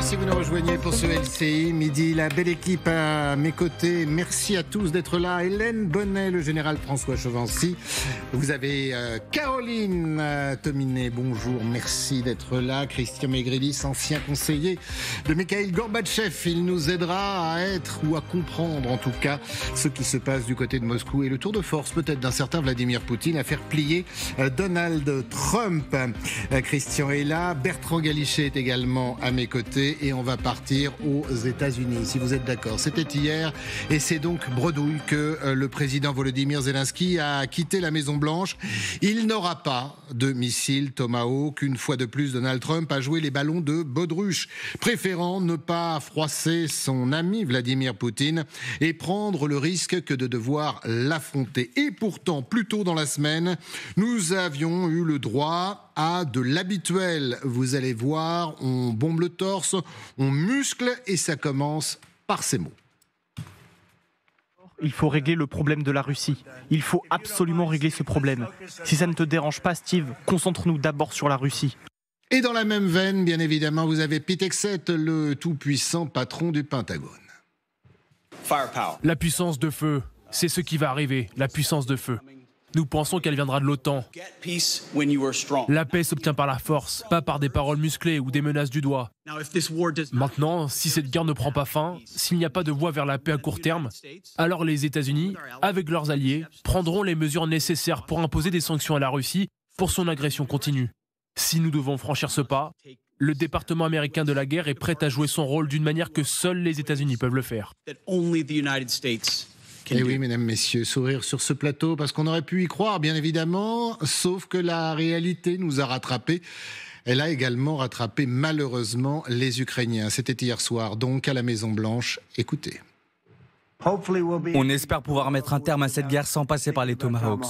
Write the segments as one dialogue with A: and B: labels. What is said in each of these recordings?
A: si vous nous rejoignez pour ce LCI midi, la belle équipe à mes côtés. Merci à tous d'être là. Hélène Bonnet, le général François Chauvency. Vous avez Caroline Tominet, bonjour, merci d'être là. Christian Maigrelis, ancien conseiller de Mikhail Gorbatchev. Il nous aidera à être ou à comprendre en tout cas ce qui se passe du côté de Moscou et le tour de force peut-être d'un certain Vladimir Poutine à faire plier Donald Trump. Christian est là, Bertrand Galichet est également à mes côtés et on va partir aux États-Unis, si vous êtes d'accord. C'était hier et c'est donc bredouille que le président Volodymyr Zelensky a quitté la Maison-Blanche. Il n'aura pas de missile Tomahawk. Une fois de plus, Donald Trump a joué les ballons de baudruche, préférant ne pas froisser son ami Vladimir Poutine et prendre le risque que de devoir l'affronter. Et pourtant, plus tôt dans la semaine, nous avions eu le droit à de l'habituel. Vous allez voir, on bombe le torse, on muscle et ça commence par ces mots.
B: Il faut régler le problème de la Russie. Il faut absolument régler ce problème. Si ça ne te dérange pas, Steve, concentre-nous d'abord sur la Russie.
A: Et dans la même veine, bien évidemment, vous avez Pete Hegseth, le tout-puissant patron du Pentagone.
C: La puissance de feu, c'est ce qui va arriver, la puissance de feu. Nous pensons qu'elle viendra de l'OTAN. La paix s'obtient par la force, pas par des paroles musclées ou des menaces du doigt. Maintenant, si cette guerre ne prend pas fin, s'il n'y a pas de voie vers la paix à court terme, alors les États-Unis, avec leurs alliés, prendront les mesures nécessaires pour imposer des sanctions à la Russie pour son agression continue. Si nous devons franchir ce pas, le département américain de la guerre est prêt à jouer son rôle d'une manière que seuls les États-Unis peuvent le faire.
A: Et oui, mesdames, messieurs, sourire sur ce plateau, parce qu'on aurait pu y croire, bien évidemment, sauf que la réalité nous a rattrapés. Elle a également rattrapé, malheureusement, les Ukrainiens. C'était hier soir, donc, à la Maison-Blanche. Écoutez.
D: On espère pouvoir mettre un terme à cette guerre sans passer par les Tomahawks.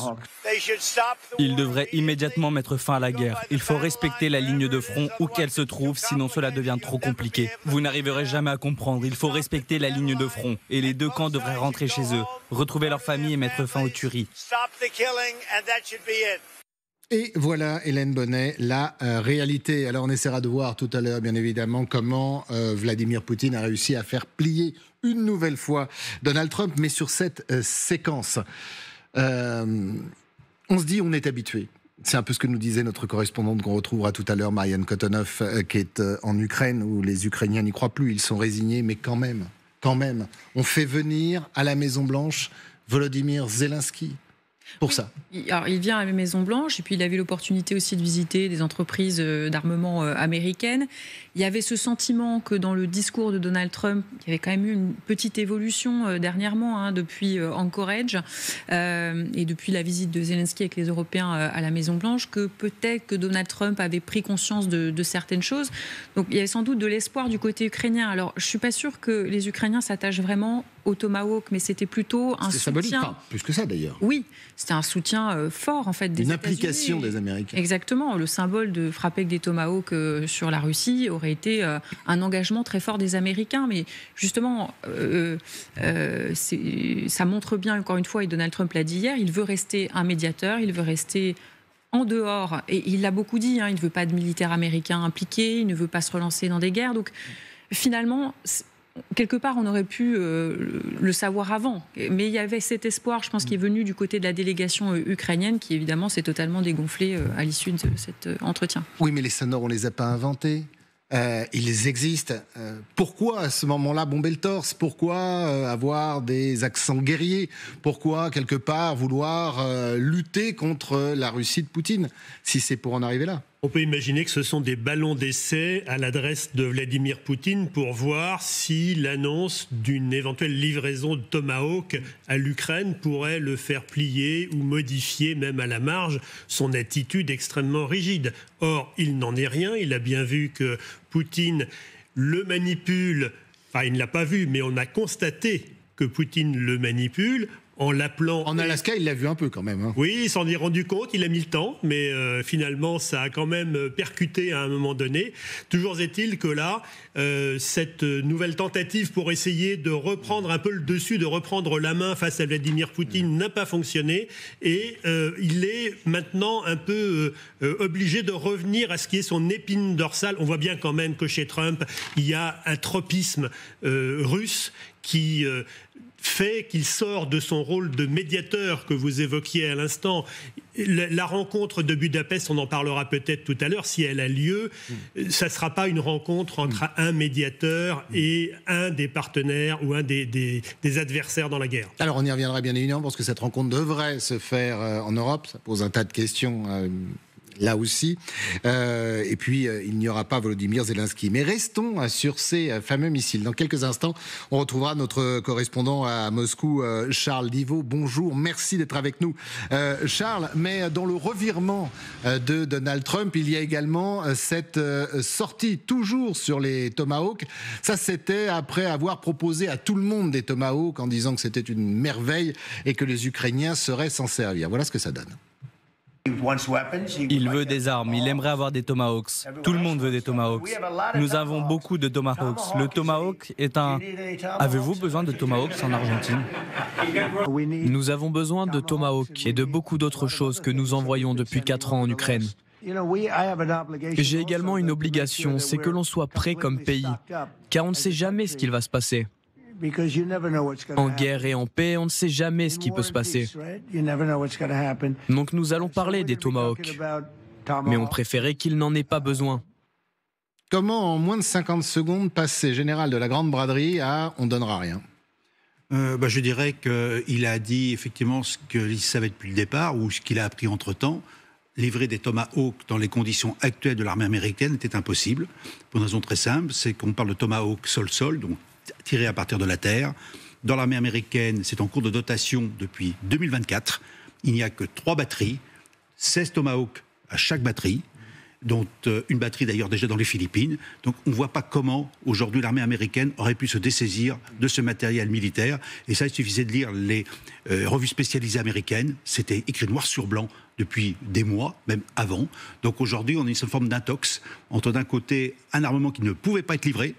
D: Ils devraient immédiatement mettre fin à la guerre. Il faut respecter la ligne de front où qu'elle se trouve, sinon cela devient trop compliqué. Vous n'arriverez jamais à comprendre. Il faut respecter la ligne de front. Et les deux camps devraient rentrer chez eux, retrouver leur famille et mettre fin aux tueries.
A: Et voilà, Hélène Bonnet, la réalité. Alors on essaiera de voir tout à l'heure, bien évidemment, comment Vladimir Poutine a réussi à faire plier une nouvelle fois Donald Trump. Mais sur cette séquence, on se dit, on est habitué. C'est un peu ce que nous disait notre correspondante qu'on retrouvera tout à l'heure, Marianne Kotonov, qui est en Ukraine, où les Ukrainiens n'y croient plus. Ils sont résignés, mais quand même, on fait venir à la Maison-Blanche Volodymyr Zelensky. Pour ça.
E: Alors, il vient à la Maison-Blanche et puis il avait l'opportunité aussi de visiter des entreprises d'armement américaines. Il y avait ce sentiment que dans le discours de Donald Trump, il y avait quand même eu une petite évolution dernièrement, depuis Anchorage et depuis la visite de Zelensky avec les Européens à la Maison-Blanche, que peut-être que Donald Trump avait pris conscience de certaines choses. Donc il y avait sans doute de l'espoir du côté ukrainien. Alors je ne suis pas sûre que les Ukrainiens s'attachent vraiment au Tomahawk, mais c'était plutôt un soutien...
A: symbolique, enfin, plus que ça d'ailleurs.
E: Oui, c'était un soutien fort en fait des États-Unis.
A: Une implication des Américains.
E: Exactement, le symbole de frapper avec des Tomahawks sur la Russie aurait été un engagement très fort des Américains, mais justement, ça montre bien encore une fois, et Donald Trump l'a dit hier, il veut rester un médiateur, il veut rester en dehors, et il l'a beaucoup dit, il ne veut pas de militaires américains impliqués, il ne veut pas se relancer dans des guerres, donc finalement... Quelque part, on aurait pu le savoir avant. Mais il y avait cet espoir, je pense, qui est venu du côté de la délégation ukrainienne, qui évidemment s'est totalement dégonflé à l'issue de cet entretien.
A: Oui, mais les sonores, on ne les a pas inventés. Ils existent. Pourquoi à ce moment-là bomber le torse? Pourquoi avoir des accents guerriers? Pourquoi quelque part vouloir lutter contre la Russie de Poutine, si c'est pour en arriver là?
F: On peut imaginer que ce sont des ballons d'essai à l'adresse de Vladimir Poutine pour voir si l'annonce d'une éventuelle livraison de Tomahawk à l'Ukraine pourrait le faire plier ou modifier, même à la marge, son attitude extrêmement rigide. Or, il n'en est rien. Il a bien vu que Poutine le manipule. Enfin, il ne l'a pas vu, mais on a constaté que Poutine le manipule en l'appelant...
A: En Alaska, il l'a vu un peu quand même. Hein.
F: Oui, il s'en est rendu compte, il a mis le temps, mais finalement, ça a quand même percuté à un moment donné. Toujours est-il que là, cette nouvelle tentative pour essayer de reprendre un peu le dessus, de reprendre la main face à Vladimir Poutine n'a pas fonctionné, et il est maintenant un peu obligé de revenir à ce qui est son épine dorsale. On voit bien quand même que chez Trump, il y a un tropisme russe qui fait qu'il sort de son rôle de médiateur que vous évoquiez à l'instant. La rencontre de Budapest, on en parlera peut-être tout à l'heure, si elle a lieu, ça ne sera pas une rencontre entre un médiateur et un des partenaires ou un des adversaires dans la guerre.
A: Alors on y reviendra bien évidemment parce que cette rencontre devrait se faire en Europe. Ça pose un tas de questions là aussi. Et puis, il n'y aura pas Volodymyr Zelensky. Mais restons sur ces fameux missiles. Dans quelques instants, on retrouvera notre correspondant à Moscou, Charles Diveau. Bonjour, merci d'être avec nous. Charles, mais dans le revirement de Donald Trump, il y a également cette sortie toujours sur les Tomahawks. Ça, c'était après avoir proposé à tout le monde des Tomahawks en disant que c'était une merveille et que les Ukrainiens sauraient s'en servir. Voilà ce que ça donne.
D: Il veut des armes, il aimerait avoir des Tomahawks. Tout le monde veut des Tomahawks. Nous avons beaucoup de Tomahawks. Le Tomahawk est un... Avez-vous besoin de Tomahawks en Argentine?
C: Nous avons besoin de Tomahawk et de beaucoup d'autres choses que nous envoyons depuis 4 ans en Ukraine. J'ai également une obligation, c'est que l'on soit prêt comme pays, car on ne sait jamais ce qu'il va se passer. En guerre et en paix, on ne sait jamais ce qui peut se passer. Donc nous allons parler des Tomahawks, mais on préférait qu'il n'en ait pas besoin.
A: Comment, en moins de 50 secondes, passer général de la grande braderie à « on donnera rien »
G: Je dirais qu'il a dit effectivement ce qu'il savait depuis le départ, ou ce qu'il a appris entre-temps. Livrer des Tomahawks dans les conditions actuelles de l'armée américaine était impossible, pour une raison très simple, c'est qu'on parle de Tomahawk sol-sol, donc tiré à partir de la terre. Dans l'armée américaine, c'est en cours de dotation depuis 2024. Il n'y a que 3 batteries, 16 Tomahawks à chaque batterie, dont une batterie d'ailleurs déjà dans les Philippines. Donc on ne voit pas comment aujourd'hui l'armée américaine aurait pu se dessaisir de ce matériel militaire. Et ça, il suffisait de lire les revues spécialisées américaines. C'était écrit noir sur blanc depuis des mois, même avant. Donc aujourd'hui, on est une forme d'intox entre d'un côté un armement qui ne pouvait pas être livré,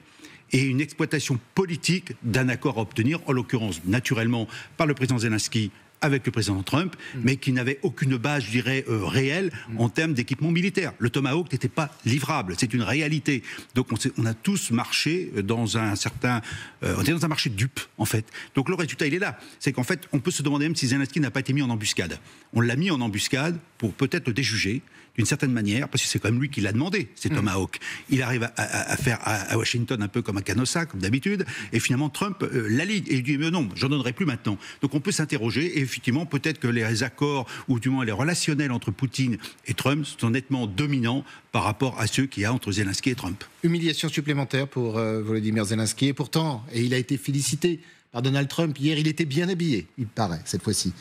G: et une exploitation politique d'un accord à obtenir, en l'occurrence naturellement par le président Zelensky avec le président Trump, mais qui n'avait aucune base, je dirais, réelle en termes d'équipement militaire. Le Tomahawk n'était pas livrable, c'est une réalité. Donc on a tous marché dans un certain... on est dans un marché de dupes, en fait. Donc le résultat, il est là. C'est qu'en fait, on peut se demander même si Zelensky n'a pas été mis en embuscade. On l'a mis en embuscade pour peut-être le déjuger, d'une certaine manière, parce que c'est quand même lui qui l'a demandé, c'est Tomahawk. Il arrive à faire à Washington un peu comme un canossa, comme d'habitude, et finalement Trump l'allie, et il dit mais non, j'en donnerai plus maintenant. Donc on peut s'interroger, et effectivement peut-être que les accords, ou du moins les relationnels entre Poutine et Trump sont nettement dominants par rapport à ceux qu'il y a entre Zelensky et Trump.
A: Humiliation supplémentaire pour Volodymyr Zelensky, et pourtant, et il a été félicité par Donald Trump hier, il était bien habillé, il paraît, cette fois-ci.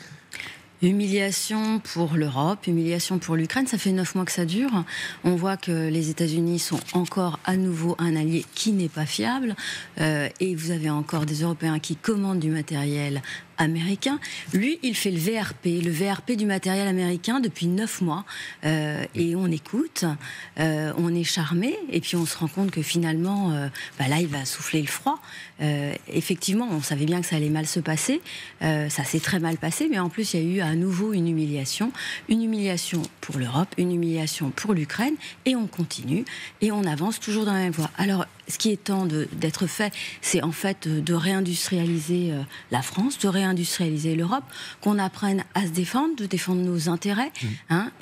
H: Humiliation pour l'Europe, humiliation pour l'Ukraine, ça fait 9 mois que ça dure. On voit que les États-Unis sont encore à nouveau un allié qui n'est pas fiable. Et vous avez encore des Européens qui commandent du matériel américain. Lui, il fait le VRP du matériel américain depuis 9 mois. Et on écoute, on est charmé, et puis on se rend compte que finalement, là, il va souffler le froid. Effectivement, on savait bien que ça allait mal se passer. Ça s'est très mal passé, mais en plus, il y a eu à nouveau une humiliation pour l'Europe, une humiliation pour l'Ukraine, et on continue, et on avance toujours dans la même voie. Alors, ce qui est temps d'être fait, c'est en fait de réindustrialiser la France, de réindustrialiser l'Europe, qu'on apprenne à se défendre, de défendre nos intérêts,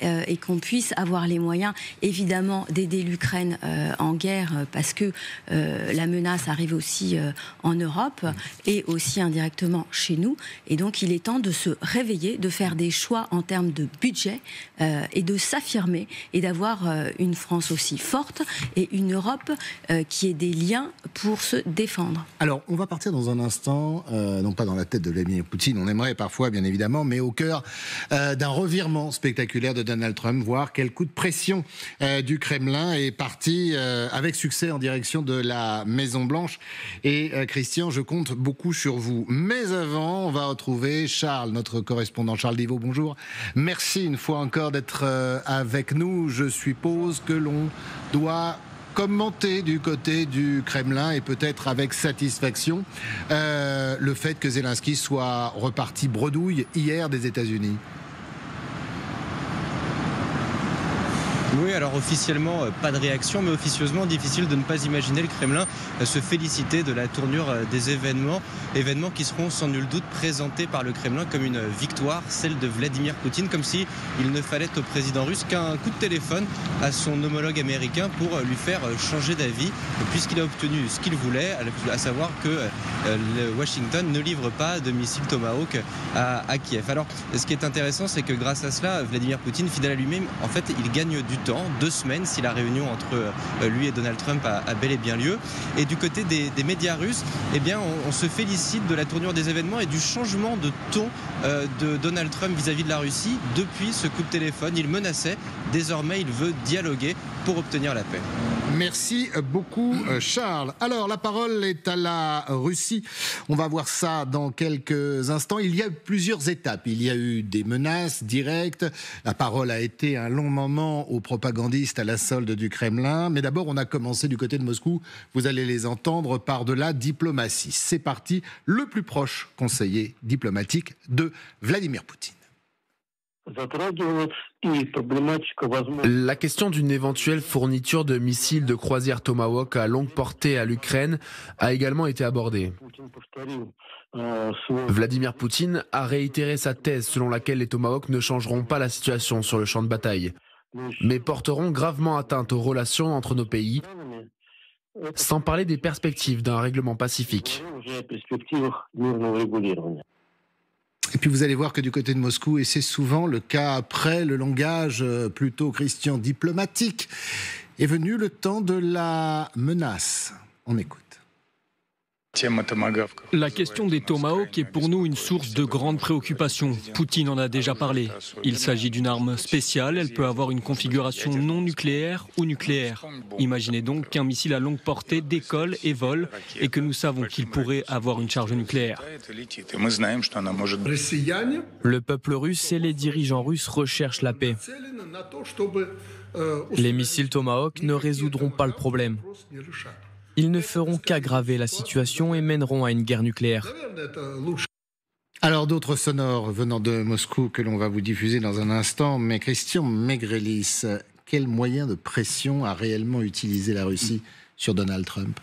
H: et qu'on puisse avoir les moyens, évidemment, d'aider l'Ukraine en guerre, parce que la menace arrive aussi en Europe, et aussi indirectement chez nous. Et donc, il est temps de se réveiller, de faire des choix en termes de budget, et de s'affirmer, et d'avoir une France aussi forte, et une Europe qui est des liens pour se défendre.
A: Alors, on va partir dans un instant, non pas dans la tête de Vladimir Poutine, on aimerait parfois, bien évidemment, mais au cœur d'un revirement spectaculaire de Donald Trump, voir quel coup de pression du Kremlin est parti avec succès en direction de la Maison-Blanche. Et Christian, je compte beaucoup sur vous. Mais avant, on va retrouver Charles, notre correspondant. Charles Diveau, bonjour. Merci une fois encore d'être avec nous. Je suppose que l'on doit commenter du côté du Kremlin et peut-être avec satisfaction le fait que Zelensky soit reparti bredouille hier des États-Unis.
I: Oui, alors officiellement, pas de réaction, mais officieusement, difficile de ne pas imaginer le Kremlin se féliciter de la tournure des événements qui seront sans nul doute présentés par le Kremlin comme une victoire, celle de Vladimir Poutine, comme si il ne fallait au président russe qu'un coup de téléphone à son homologue américain pour lui faire changer d'avis, puisqu'il a obtenu ce qu'il voulait, à savoir que Washington ne livre pas de missiles Tomahawk à Kiev. Alors, ce qui est intéressant, c'est que grâce à cela, Vladimir Poutine, fidèle à lui-même, en fait, il gagne du temps, 2 semaines, si la réunion entre lui et Donald Trump a bel et bien lieu. Et du côté des médias russes, eh bien, on se félicite de la tournure des événements et du changement de ton de Donald Trump vis-à-vis de la Russie depuis ce coup de téléphone. Il menaçait, désormais il veut dialoguer pour obtenir la paix.
A: Merci beaucoup Charles. Alors la parole est à la Russie. On va voir ça dans quelques instants. Il y a eu plusieurs étapes. Il y a eu des menaces directes. La parole a été un long moment aux propagandistes à la solde du Kremlin. Mais d'abord, on a commencé du côté de Moscou. Vous allez les entendre par de la diplomatie. C'est parti, le plus proche conseiller diplomatique de Vladimir Poutine.
J: La question d'une éventuelle fourniture de missiles de croisière Tomahawk à longue portée à l'Ukraine a également été abordée. Vladimir Poutine a réitéré sa thèse selon laquelle les Tomahawks ne changeront pas la situation sur le champ de bataille, mais porteront gravement atteinte aux relations entre nos pays, sans parler des perspectives d'un règlement pacifique.
A: Et puis vous allez voir que du côté de Moscou, et c'est souvent le cas après le langage plutôt Christian diplomatique, est venu le temps de la menace. On écoute.
K: La question des Tomahawks est pour nous une source de grande préoccupation. Poutine en a déjà parlé. Il s'agit d'une arme spéciale, elle peut avoir une configuration non nucléaire ou nucléaire. Imaginez donc qu'un missile à longue portée décolle et vole et que nous savons qu'il pourrait avoir une charge nucléaire.
L: Le peuple russe et les dirigeants russes recherchent la paix. Les missiles Tomahawk ne résoudront pas le problème. Ils ne feront qu'aggraver la situation et mèneront à une guerre nucléaire.
A: Alors d'autres sonores venant de Moscou que l'on va vous diffuser dans un instant, mais Christian Maigrelis, quel moyen de pression a réellement utilisé la Russie sur Donald Trump ?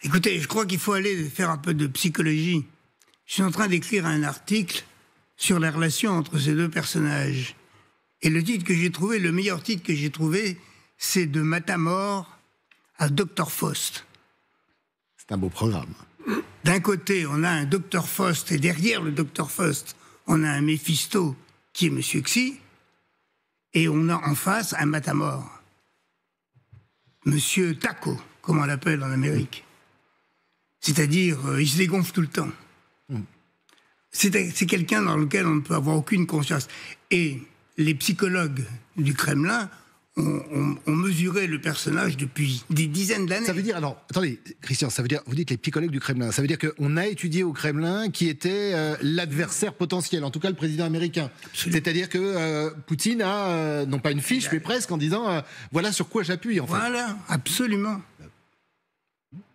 M: Écoutez, je crois qu'il faut aller faire un peu de psychologie. Je suis en train d'écrire un article sur la relation entre ces deux personnages. Et le titre que j'ai trouvé, le meilleur titre que j'ai trouvé, c'est de Matamor à Dr Faust.
A: C'est un beau programme.
M: D'un côté, on a un Dr Faust, et derrière le Dr Faust, on a un Méphisto, qui est Monsieur Xi, et on a en face un Matamor. Monsieur Taco, comme on l'appelle en Amérique. C'est-à-dire, il se dégonfle tout le temps. C'est quelqu'un dans lequel on ne peut avoir aucune conscience. Et les psychologues du Kremlin ont mesuré le personnage depuis des dizaines d'années. Ça
A: veut dire, alors, attendez, Christian, ça veut dire, vous dites les psychologues du Kremlin, ça veut dire qu'on a étudié au Kremlin qui était l'adversaire potentiel, en tout cas le président américain. C'est-à-dire que Poutine a, non pas une fiche, mais presque en disant, voilà sur quoi j'appuie, en fait.
M: Voilà, absolument.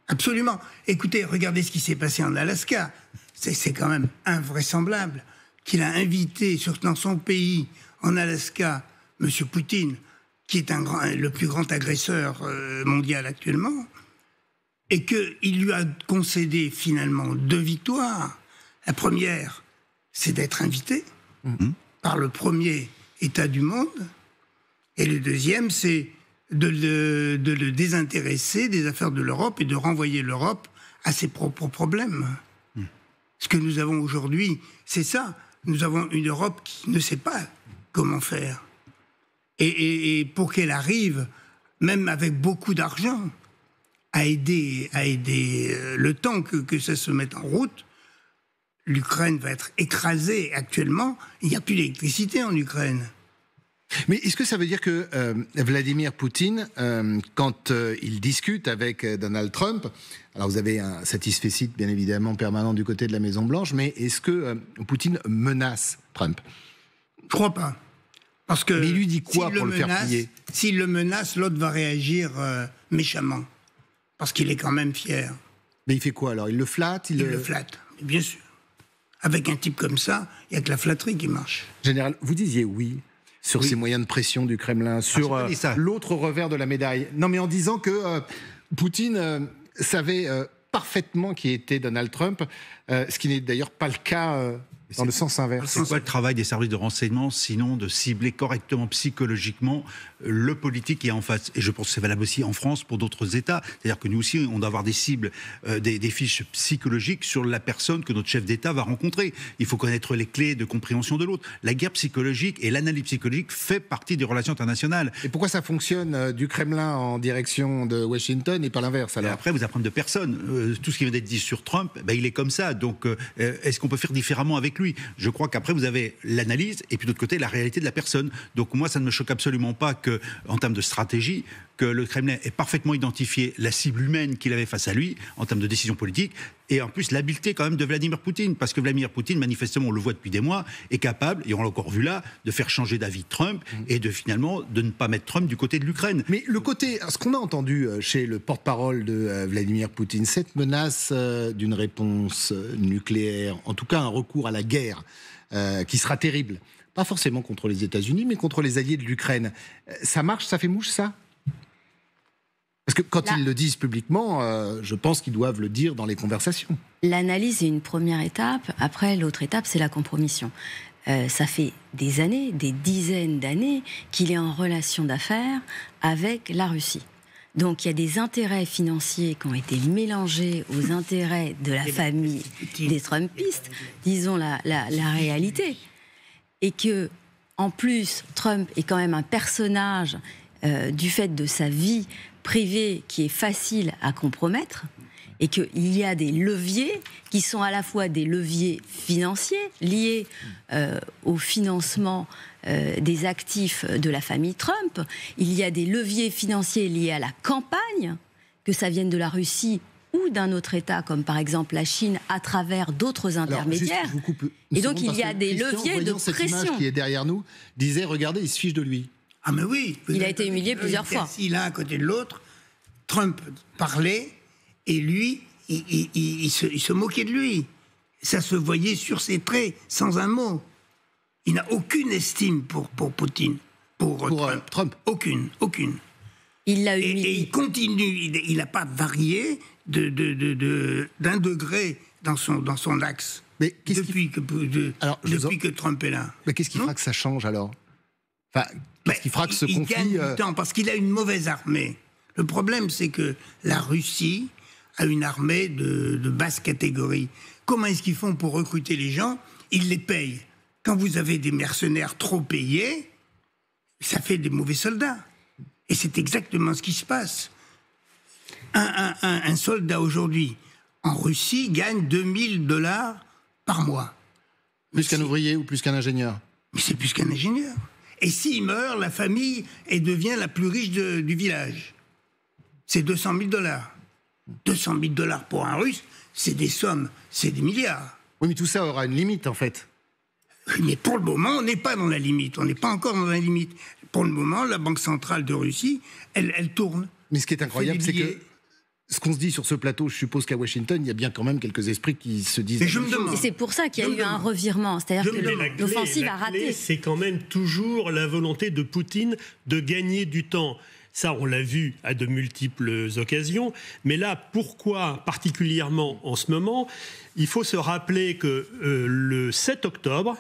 M: Absolument. Écoutez, regardez ce qui s'est passé en Alaska. C'est quand même invraisemblable qu'il a invité dans son pays, en Alaska, M. Poutine, qui est le plus grand agresseur mondial actuellement, et qu'il lui a concédé finalement 2 victoires. La première, c'est d'être invité par le premier État du monde, et le deuxième, c'est de le désintéresser des affaires de l'Europe et de renvoyer l'Europe à ses propres problèmes. Ce que nous avons aujourd'hui, c'est ça. Nous avons une Europe qui ne sait pas comment faire. Et pour qu'elle arrive, même avec beaucoup d'argent, à aider le temps que ça se mette en route. L'Ukraine va être écrasée actuellement. Il n'y a plus d'électricité en Ukraine.
A: Mais est-ce que ça veut dire que Vladimir Poutine, quand il discute avec Donald Trump, alors vous avez un satisfecit bien évidemment permanent du côté de la Maison-Blanche, mais est-ce que Poutine menace Trump?
M: Je crois pas. Parce que
A: mais il lui dit quoi pour le faire plier?
M: S'il le menace, l'autre va réagir méchamment. Parce qu'il est quand même fier.
A: Mais il fait quoi alors? Il le flatte?
M: Il le flatte, bien sûr. Avec un type comme ça, il n'y a que la flatterie qui marche.
A: Général, vous disiez oui sur ces moyens de pression du Kremlin, sur l'autre revers de la médaille. Non, mais en disant que Poutine savait parfaitement qui était Donald Trump, ce qui n'est d'ailleurs pas le cas dans le sens inverse.
G: C'est quoi le travail des services de renseignement, sinon de cibler correctement psychologiquement le politique qui est en face? Et je pense que c'est valable aussi en France pour d'autres États. C'est-à-dire que nous aussi, on doit avoir des cibles, des fiches psychologiques sur la personne que notre chef d'État va rencontrer. Il faut connaître les clés de compréhension de l'autre. La guerre psychologique et l'analyse psychologique fait partie des relations internationales.
A: Et pourquoi ça fonctionne du Kremlin en direction de Washington et pas l'inverse alors?
G: Et après, vous apprenez de personne. Tout ce qui vient d'être dit sur Trump, il est comme ça. Donc, est-ce qu'on peut faire différemment avec lui? Je crois qu'après, vous avez l'analyse et puis de l'autre côté, la réalité de la personne. Donc moi, ça ne me choque absolument pas que, en termes de stratégie, que le Kremlin ait parfaitement identifié la cible humaine qu'il avait face à lui, en termes de décision politique, et en plus l'habileté quand même de Vladimir Poutine, parce que Vladimir Poutine, manifestement, on le voit depuis des mois, est capable, et on l'a encore vu là, de faire changer d'avis Trump, et finalement, de ne pas mettre Trump du côté de l'Ukraine.
A: Mais le côté, ce qu'on a entendu chez le porte-parole de Vladimir Poutine, cette menace d'une réponse nucléaire, en tout cas un recours à la guerre, qui sera terrible, pas forcément contre les États-Unis, mais contre les alliés de l'Ukraine. Ça marche, ça fait mouche, ça? Parce que quand ils le disent publiquement, je pense qu'ils doivent le dire dans les conversations.
H: L'analyse est une première étape. Après, l'autre étape, c'est la compromission. Ça fait des années, des dizaines d'années, qu'il est en relation d'affaires avec la Russie. Donc il y a des intérêts financiers qui ont été mélangés aux intérêts de la famille des Trumpistes, disons la réalité. Et que, en plus, Trump est quand même un personnage du fait de sa vie privée qui est facile à compromettre, et qu'il y a des leviers qui sont à la fois des leviers financiers liés au financement des actifs de la famille Trump, il y a des leviers financiers liés à la campagne, que ça vienne de la Russie ou d'un autre État, comme par exemple la Chine, à travers d'autres intermédiaires. Et donc il y a des leviers de pression.
A: Cette image qui est derrière nous disait, regardez, il se fiche de lui.
M: Ah mais oui.
H: Il a été humilié plusieurs fois.
M: Assis l'un à côté de l'autre, Trump parlait et lui, il se moquait de lui. Ça se voyait sur ses traits, sans un mot. Il n'a aucune estime pour Poutine, pour Trump. Aucune.
H: Il l'a humilié.
M: Et il continue, il n'a pas varié d'un degré dans son axe.
A: Mais
M: depuis que Trump est là.
A: Mais qu'est-ce qui fera que ça change alors? Enfin, qu'est-ce qui fera que ce conflit...
M: Il gagne du temps parce qu'il a une mauvaise armée. Le problème, c'est que la Russie a une armée de basse catégorie. Comment est-ce qu'ils font pour recruter les gens? Ils les payent. Quand vous avez des mercenaires trop payés, ça fait des mauvais soldats. Et c'est exactement ce qui se passe. Un soldat aujourd'hui en Russie gagne $2000 par mois.
A: Plus qu'un ouvrier ou plus qu'un ingénieur?
M: Mais c'est plus qu'un ingénieur. Et s'il meurt, la famille devient la plus riche du village. C'est $200 000. $200 000 pour un Russe, c'est des sommes, c'est des milliards.
A: Oui, mais tout ça aura une limite, en fait.
M: Mais pour le moment, on n'est pas dans la limite. On n'est pas encore dans la limite. Pour le moment, la Banque centrale de Russie, elle tourne.
A: Mais ce qui est incroyable, c'est que ce qu'on se dit sur ce plateau, je suppose qu'à Washington, il y a bien quand même quelques esprits qui se disent...
M: Et je me demande.
H: Et c'est pour ça qu'il y a eu un revirement. C'est-à-dire que l'offensive a raté.
F: C'est quand même toujours la volonté de Poutine de gagner du temps. Ça, on l'a vu à de multiples occasions. Mais là, pourquoi particulièrement en ce moment? Il faut se rappeler que le 7 octobre...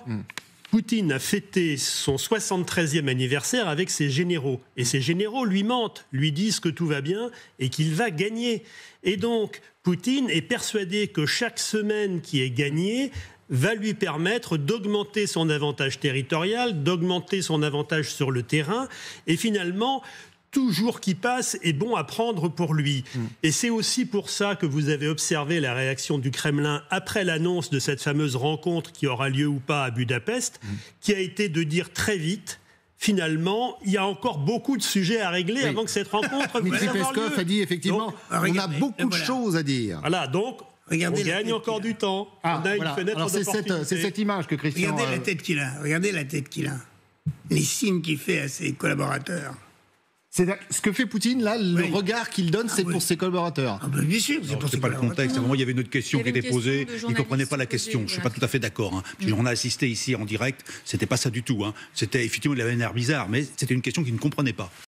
F: Poutine a fêté son 73e anniversaire avec ses généraux. Et ses généraux lui mentent, lui disent que tout va bien et qu'il va gagner. Et donc, Poutine est persuadé que chaque semaine qui est gagnée va lui permettre d'augmenter son avantage territorial, d'augmenter son avantage sur le terrain. Et finalement, tout jour qui passe est bon à prendre pour lui. Et c'est aussi pour ça que vous avez observé la réaction du Kremlin après l'annonce de cette fameuse rencontre qui aura lieu ou pas à Budapest, qui a été de dire très vite, finalement, il y a encore beaucoup de sujets à régler avant que cette rencontre puisse
A: Dmitri
F: avoir lieu.
A: Peskov a dit effectivement,
F: Donc,
A: on a beaucoup de choses à dire.
F: Voilà, donc on gagne encore du temps. On a une fenêtre d'opportunité.
A: C'est cette image que Christian...
M: Regardez la tête qu'il a. Regardez la tête qu'il a. Les signes qu'il fait à ses collaborateurs.
A: C'est ce que fait Poutine, là, le regard qu'il donne, c'est pour ses collaborateurs.
M: Bien sûr, c'est pour ses
G: pas le contexte. À un moment, il y avait une autre question qui était posée. Il ne comprenait pas la question. Je ne suis pas tout à fait d'accord. Puis on a assisté ici en direct. C'était pas ça du tout. C'était effectivement, il avait un air bizarre, mais c'était une question qu'il ne comprenait pas.